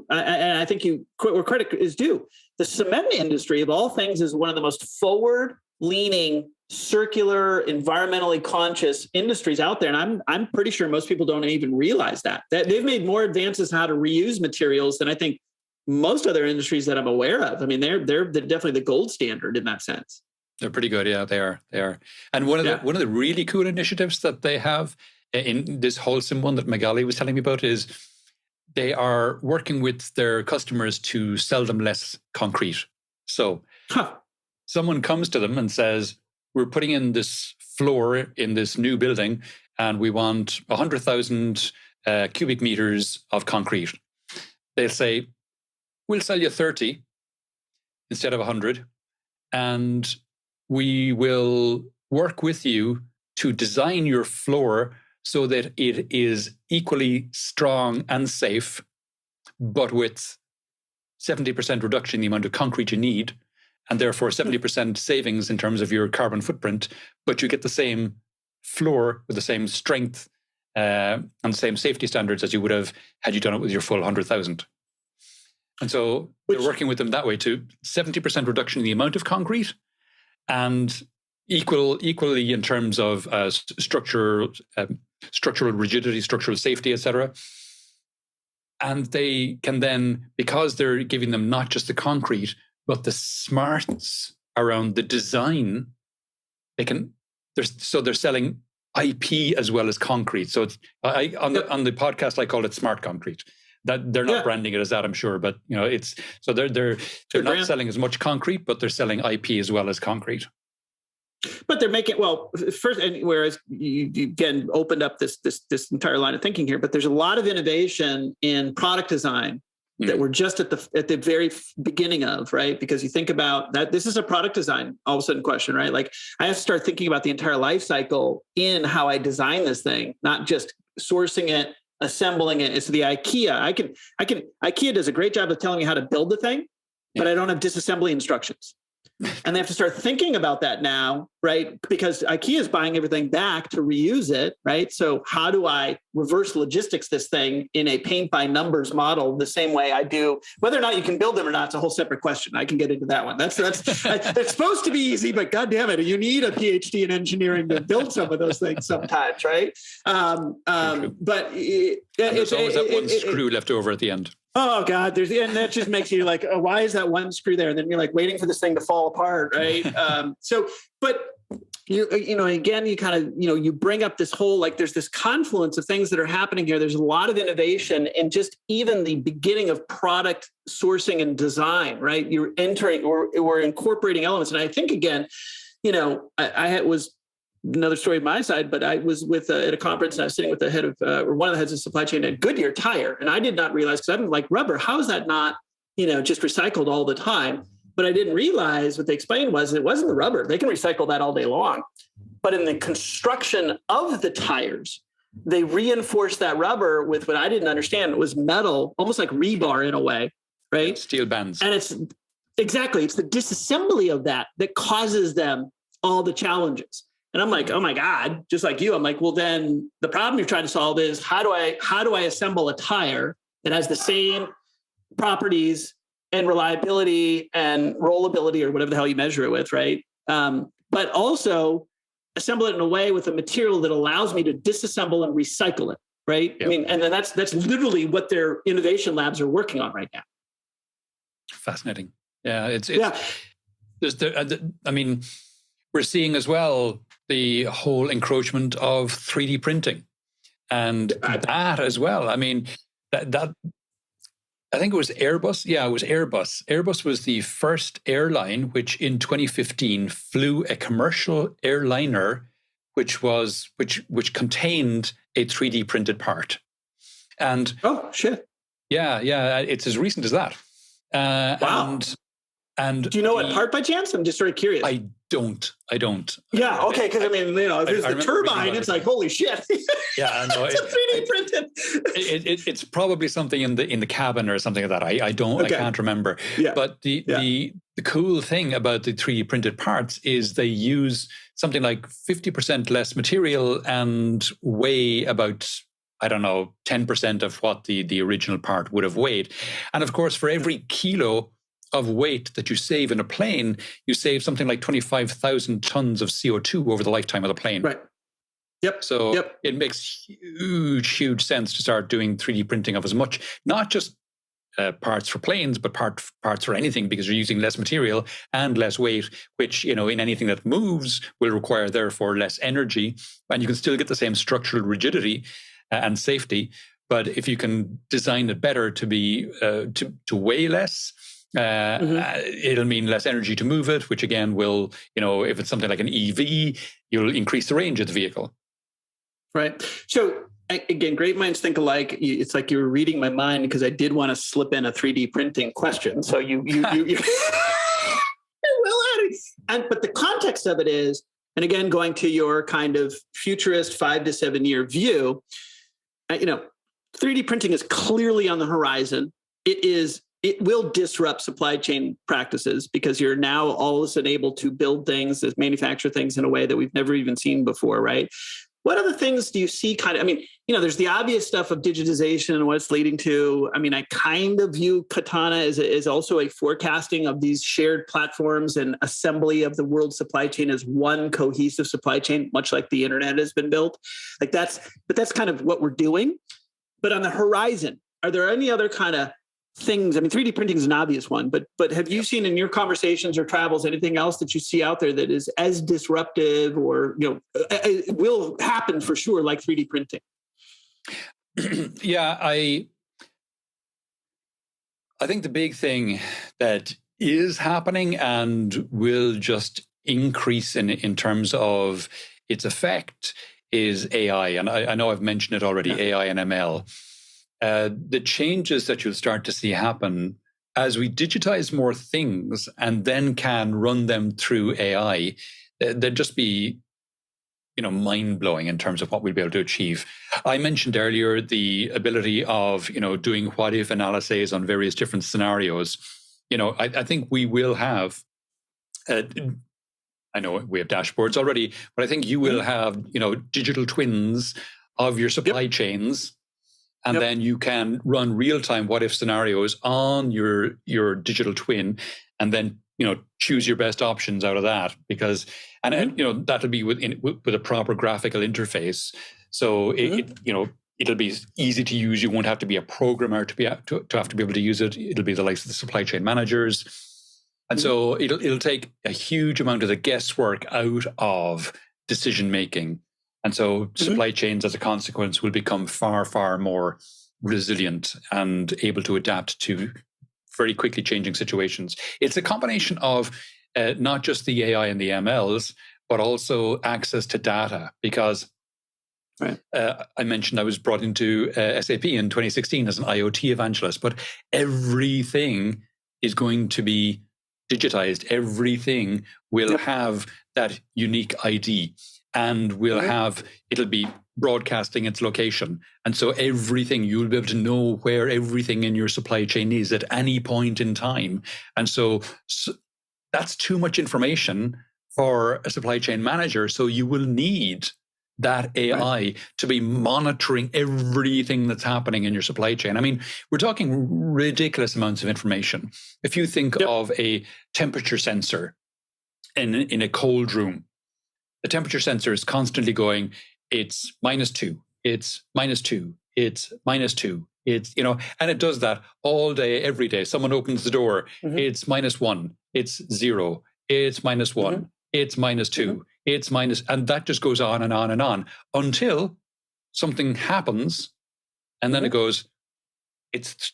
I think where credit is due. The cement industry, of all things, is one of the most forward-leaning, circular, environmentally conscious industries out there. And I'm pretty sure most people don't even realize that they've made more advances in how to reuse materials than I think most other industries that I'm aware of. I mean, they're definitely the gold standard in that sense. They're pretty good. Yeah, they are. And one of the really cool initiatives that they have in this Wholesome one that Magali was telling me about is they are working with their customers to sell them less concrete. So someone comes to them and says, we're putting in this floor in this new building and we want 100,000 cubic meters of concrete. They'll say, we'll sell you 30 instead of 100. And we will work with you to design your floor so that it is equally strong and safe, but with 70% reduction in the amount of concrete you need, and therefore 70% savings in terms of your carbon footprint, but you get the same floor with the same strength and the same safety standards as you would have had you done it with your full 100,000. And so they're working with them that way to 70% reduction in the amount of concrete and equally in terms of structural rigidity, structural safety, etc. And they can then, because they're giving them not just the concrete, but the smarts around the design, they're selling IP as well as concrete. So it's, on the podcast, I call it smart concrete. That they're not branding it as that, I'm sure, but it's so they're not selling as much concrete, but they're selling IP as well as concrete. But they're making first, and whereas you again opened up this entire line of thinking here, but there's a lot of innovation in product design that we're just at the very beginning of, right? Because you think about that, this is a product design all of a sudden question, right? Like I have to start thinking about the entire life cycle in how I design this thing, not just sourcing it, assembling it. It's the IKEA. IKEA does a great job of telling me how to build the thing, but I don't have disassembly instructions. And they have to start thinking about that now, right? Because IKEA is buying everything back to reuse it, right? So how do I reverse logistics this thing in a paint by numbers model the same way I do? Whether or not you can build them or not, it's a whole separate question. I can get into that one. That's it's supposed to be easy, but God damn it, you need a PhD in engineering to build some of those things sometimes, right? But there's always that one screw left over at the end. Oh God, and that just makes you like, why is that one screw there? And then you're like waiting for this thing to fall apart, right? But again, you kind of, you bring up this whole, like, there's this confluence of things that are happening here. There's a lot of innovation and just even the beginning of product sourcing and design, right? You're entering, or we're incorporating elements. And I think, again, I was another story of my side, but I was at a conference and I was sitting with the head of, or one of the heads of supply chain at Goodyear Tire. And I did not realize, because I'm like, rubber, how is that not, just recycled all the time? But I didn't realize what they explained was it wasn't the rubber. They can recycle that all day long. But in the construction of the tires, they reinforced that rubber with what I didn't understand. It was metal, almost like rebar in a way, right? Steel bands. And it's the disassembly of that causes them all the challenges. And I'm like, oh my God, just like you, I'm like, well, then the problem you're trying to solve is how do I assemble a tire that has the same properties and reliability and rollability or whatever the hell you measure it with, right? But also assemble it in a way with a material that allows me to disassemble and recycle it, right? Yep. I mean, and then that's literally what their innovation labs are working on right now. Fascinating. Yeah, we're seeing as well the whole encroachment of 3D printing, and that as well. I mean, that I think it was Airbus. Yeah, it was Airbus. Airbus was the first airline which in 2015 flew a commercial airliner which contained a 3D printed part. And oh shit. Yeah, it's as recent as that. Wow. And do you know what part by chance? I'm just very curious. I don't. Yeah, okay, because I mean, if there's the turbine, it's like, holy shit. Yeah, no, it's a 3D printed. It's probably something in the cabin or something like that. I can't remember. Yeah. But the cool thing about the 3D printed parts is they use something like 50% less material and weigh about, I don't know, 10% of what the original part would have weighed. And of course, for every kilo of weight that you save in a plane, you save something like 25,000 tons of CO2 over the lifetime of the plane. Right. Yep. So it makes huge sense to start doing 3D printing of as much, not just parts for planes, but parts for anything, because you're using less material and less weight, which, in anything that moves will require therefore less energy, and you can still get the same structural rigidity and safety. But if you can design it better to be to weigh less, it'll mean less energy to move it, which again will, if it's something like an EV, you'll increase the range of the vehicle. Right. So again, great minds think alike. It's like you were reading my mind, because I did want to slip in a 3D printing question. So you but the context of it is, and again, going to your kind of futurist 5 to 7 year view, 3D printing is clearly on the horizon. It will disrupt supply chain practices, because you're now all of a sudden able to build things, manufacture things in a way that we've never even seen before, right? What other things do you see there's the obvious stuff of digitization and what it's leading to. I mean, I kind of view Katana as also a forecasting of these shared platforms and assembly of the world supply chain as one cohesive supply chain, much like the internet has been built. But that's kind of what we're doing. But on the horizon, are there any other kind of things? I mean, 3D printing is an obvious one, but have you seen in your conversations or travels anything else that you see out there that is as disruptive or, it will happen for sure, like 3D printing? Yeah, I think the big thing that is happening and will just increase in terms of its effect is AI. And I know I've mentioned it already, AI and ML. The changes that you'll start to see happen as we digitize more things and then can run them through AI, they'd just be, mind-blowing in terms of what we'll be able to achieve. I mentioned earlier the ability of, doing what-if analyses on various different scenarios. I think we will have, I know we have dashboards already, but I think you will have, digital twins of your supply chains. And then you can run real-time what-if scenarios on your digital twin, and then choose your best options out of that. Because that'll be with a proper graphical interface, so it'll be easy to use. You won't have to be a programmer to have to be able to use it. It'll be the likes of the supply chain managers, and so it'll take a huge amount of the guesswork out of decision making. And so supply chains, as a consequence, will become far, far more resilient and able to adapt to very quickly changing situations. It's a combination of not just the AI and the MLs, but also access to data. Because I mentioned I was brought into SAP in 2016 as an IoT evangelist, but everything is going to be digitized. Everything will have that unique ID, and it'll be broadcasting its location. And so everything, you'll be able to know where everything in your supply chain is at any point in time. And so that's too much information for a supply chain manager. So you will need that AI to be monitoring everything that's happening in your supply chain. I mean, we're talking ridiculous amounts of information. If you think of a temperature sensor in a cold room, the temperature sensor is constantly going, it's -2, it's -2, it's -2, it's, and it does that all day, every day. Someone opens the door, it's -1, it's 0, it's -1, it's -2, it's minus, and that just goes on and on and on until something happens, and then it goes, it's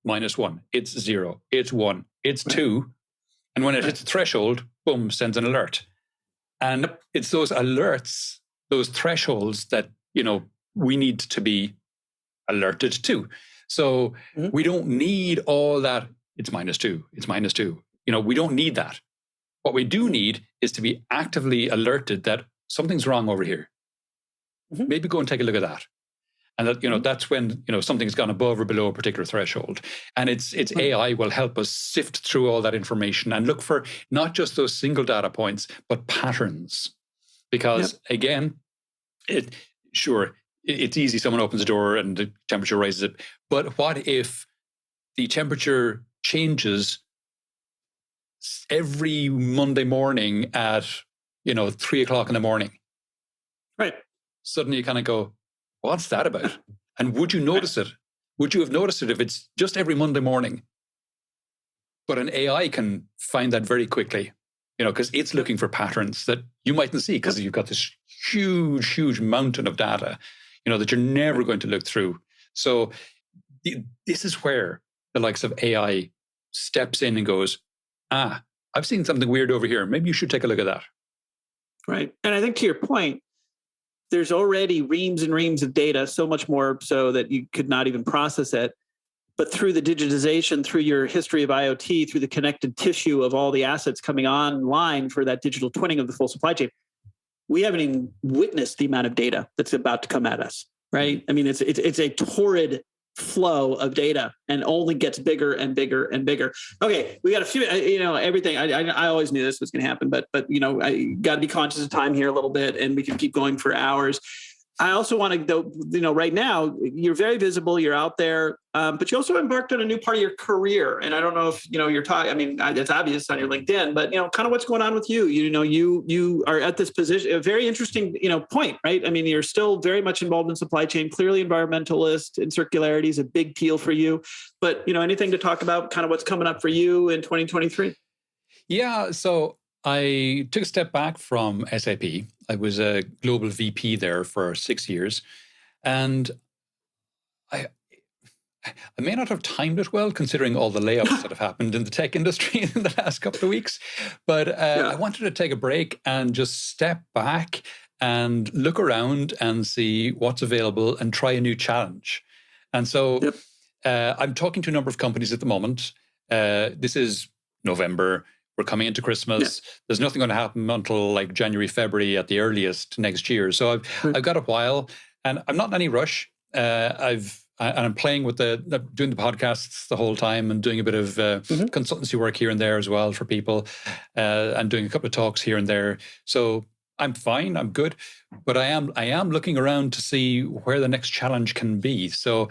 -1, it's 0, it's 1, it's 2, and when it hits the threshold, boom, sends an alert. And it's those alerts, those thresholds that we need to be alerted to. So we don't need all that. It's -2, it's -2. We don't need that. What we do need is to be actively alerted that something's wrong over here. Maybe go and take a look at that. And that, that's when, something's gone above or below a particular threshold. And it's AI will help us sift through all that information and look for not just those single data points, but patterns. Because again, it's easy. Someone opens the door and the temperature rises it. But what if the temperature changes every Monday morning at 3:00 in the morning? Right. Suddenly you kind of go, what's that about? And would you notice it? Would you have noticed it if it's just every Monday morning? But an AI can find that very quickly, because it's looking for patterns that you mightn't see because you've got this huge, huge mountain of data, that you're never going to look through. So this is where the likes of AI steps in and goes, I've seen something weird over here. Maybe you should take a look at that. Right. And I think to your point, there's already reams and reams of data, so much more so that you could not even process it. But through the digitization, through your history of IoT, through the connected tissue of all the assets coming online for that digital twinning of the full supply chain, we haven't even witnessed the amount of data that's about to come at us, right? I mean, it's a torrid flow of data and only gets bigger and bigger and bigger. Okay, we got a few, everything. I always knew this was going to happen, but I got to be conscious of time here a little bit, and we can keep going for hours. I also want to, right now, you're very visible, you're out there, but you also embarked on a new part of your career. And I don't know if, you're talking, I mean, it's obvious on your LinkedIn, but, kind of what's going on with you. You are at this position, a very interesting, point, right? I mean, you're still very much involved in supply chain, clearly environmentalist, and circularity is a big deal for you. But, anything to talk about kind of what's coming up for you in 2023? Yeah, so I took a step back from SAP. I was a global VP there for 6 years. And I may not have timed it well, considering all the layoffs that have happened in the tech industry in the last couple of weeks. But I wanted to take a break and just step back and look around and see what's available and try a new challenge. And so I'm talking to a number of companies at the moment. This is November. We're coming into Christmas. There's nothing going to happen until like January, February at the earliest next year. So I've got a while, and I'm not in any rush. I'm playing with doing the podcasts the whole time, and doing a bit of consultancy work here and there as well for people, and doing a couple of talks here and there. So I'm fine. I'm good, but I am looking around to see where the next challenge can be. So,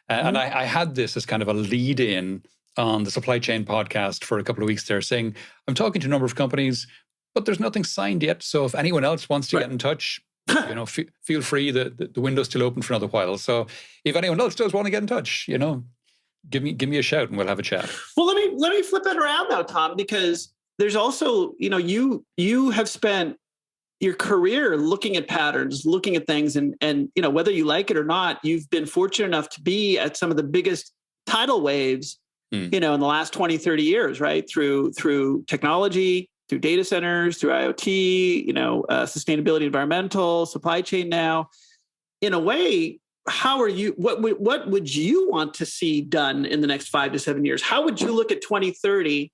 and I had this as kind of a lead in on the supply chain podcast for a couple of weeks there, saying, I'm talking to a number of companies, but there's nothing signed yet. So if anyone else wants to get in touch, feel free. The window's still open for another while. So if anyone else does want to get in touch, give me a shout and we'll have a chat. Well, let me flip it around now, Tom, because there's also, you have spent your career looking at patterns, looking at things, and whether you like it or not, you've been fortunate enough to be at some of the biggest tidal waves in the last 20, 30 years, right? Through technology, through data centers, through IoT, sustainability, environmental, supply chain now. In a way, how are you, what would you want to see done in the next 5 to 7 years? How would you look at 2030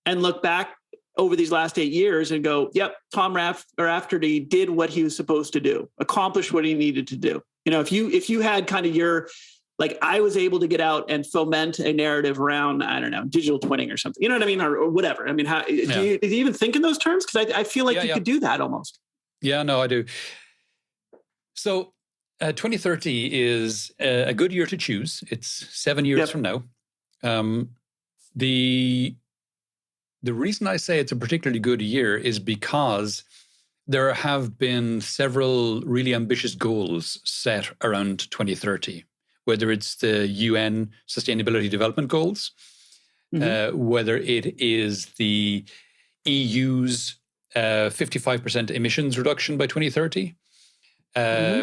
and look back over these last 8 years and go, yep, Tom Raftery did what he was supposed to do, accomplished what he needed to do? If you had kind of your, like, I was able to get out and foment a narrative around, I don't know, digital twinning or something, you know what I mean? Or whatever. I mean, do you even think in those terms? Because I feel like you could do that almost. Yeah, no, I do. So 2030 is a good year to choose. It's 7 years from now. The reason I say it's a particularly good year is because there have been several really ambitious goals set around 2030, whether it's the UN Sustainability Development Goals, whether it is the EU's 55% emissions reduction by 2030,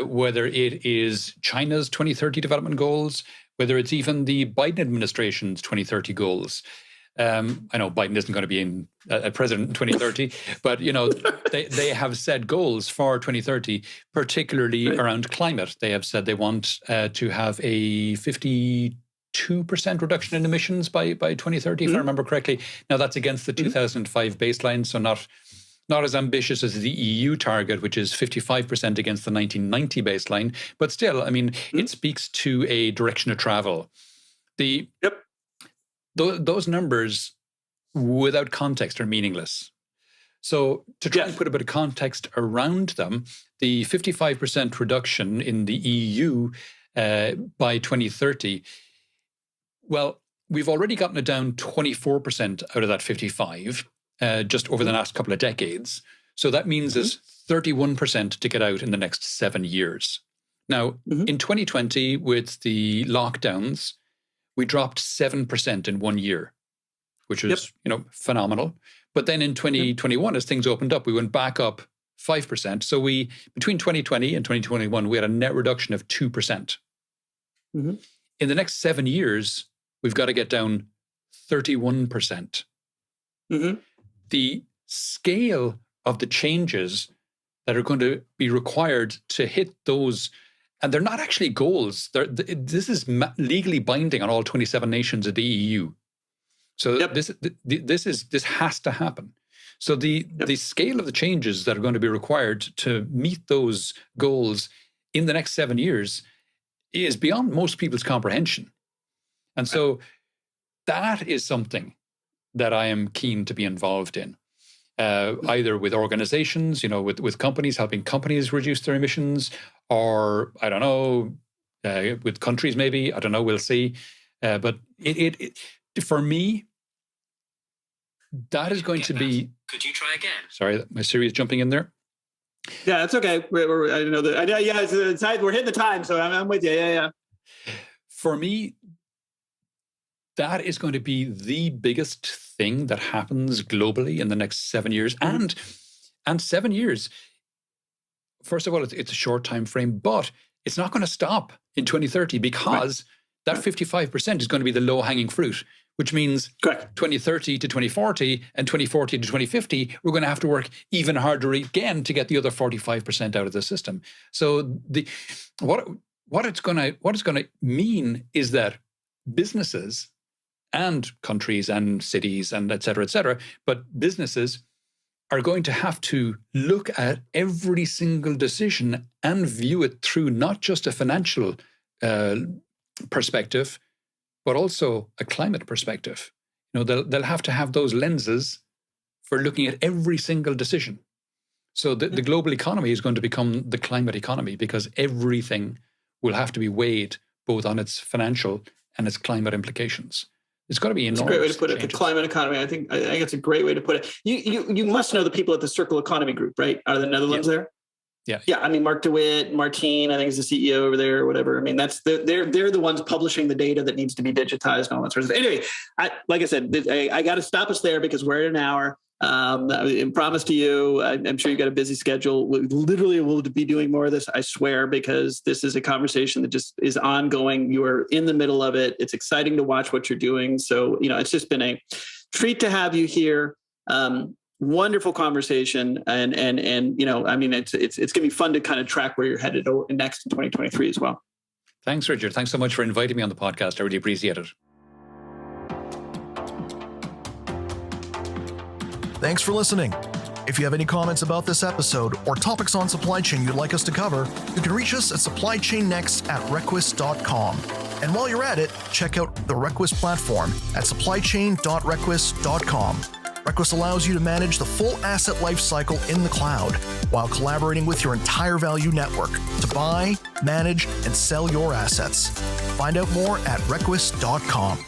whether it is China's 2030 development goals, whether it's even the Biden administration's 2030 goals. I know Biden isn't going to be a president in 2030, but they have set goals for 2030, particularly around climate. They have said they want to have a 52% reduction in emissions by 2030, if I remember correctly. Now that's against the 2005 baseline, so not as ambitious as the EU target, which is 55% against the 1990 baseline. But still, I mean, it speaks to a direction of travel. Those numbers, without context, are meaningless. So to try and put a bit of context around them, the 55% reduction in the EU by 2030, well, we've already gotten it down 24% out of that 55 just over the last couple of decades. So that means there's 31% to get out in the next 7 years. Now, in 2020, with the lockdowns, we dropped 7% in 1 year, which was, phenomenal. But then in 2021, as things opened up, we went back up 5%. So between 2020 and 2021, we had a net reduction of 2%. In the next 7 years, we've got to get down 31%. The scale of the changes that are going to be required to hit those, and they're not actually goals. This is legally binding on all 27 nations of the EU. So this has to happen. So the scale of the changes that are going to be required to meet those goals in the next 7 years is beyond most people's comprehension. And so that is something that I am keen to be involved in. Either with organizations, with companies, helping companies reduce their emissions, or, I don't know, with countries maybe, I don't know, we'll see. But it for me, that is going to be... Could you try again? Sorry, my Siri is jumping in there. Yeah, that's okay. I know that. We're hitting the time, so I'm with you. Yeah. For me, that is going to be the biggest thing that happens globally in the next 7 years. And 7 years, first of all, it's a short time frame, but it's not going to stop in 2030 because that 55% is going to be the low-hanging fruit, which means 2030 to 2040 and 2040 to 2050, we're going to have to work even harder again to get the other 45% out of the system. So what it's going to mean is that businesses and countries and cities and et cetera, but businesses are going to have to look at every single decision and view it through not just a financial perspective, but also a climate perspective. They'll have to have those lenses for looking at every single decision. So the global economy is going to become the climate economy because everything will have to be weighed both on its financial and its climate implications. It's got to be enormous. It's a great way to put it. The climate economy. I think it's a great way to put it. You must know the people at the Circle Economy Group, right? Out of the Netherlands there? Yeah. I mean, Mark DeWitt, Martine, I think is the CEO over there or whatever. I mean, they're the ones publishing the data that needs to be digitized and all that sort of stuff. Anyway, like I said, I got to stop us there because we're at an hour. I promise to you, I'm sure you got a busy schedule. We literally will be doing more of this, I swear, because this is a conversation that just is ongoing. You are in the middle of it. It's exciting to watch what you're doing. So, it's just been a treat to have you here. Wonderful conversation, and I mean, it's going to be fun to kind of track where you're headed next in 2023 as well. Thanks, Richard. Thanks so much for inviting me on the podcast. I really appreciate it. Thanks for listening. If you have any comments about this episode or topics on supply chain you'd like us to cover, you can reach us at supplychainnext@requis.com. And while you're at it, check out the Requis platform at supplychain.requis.com. Requis allows you to manage the full asset lifecycle in the cloud while collaborating with your entire value network to buy, manage, and sell your assets. Find out more at requis.com.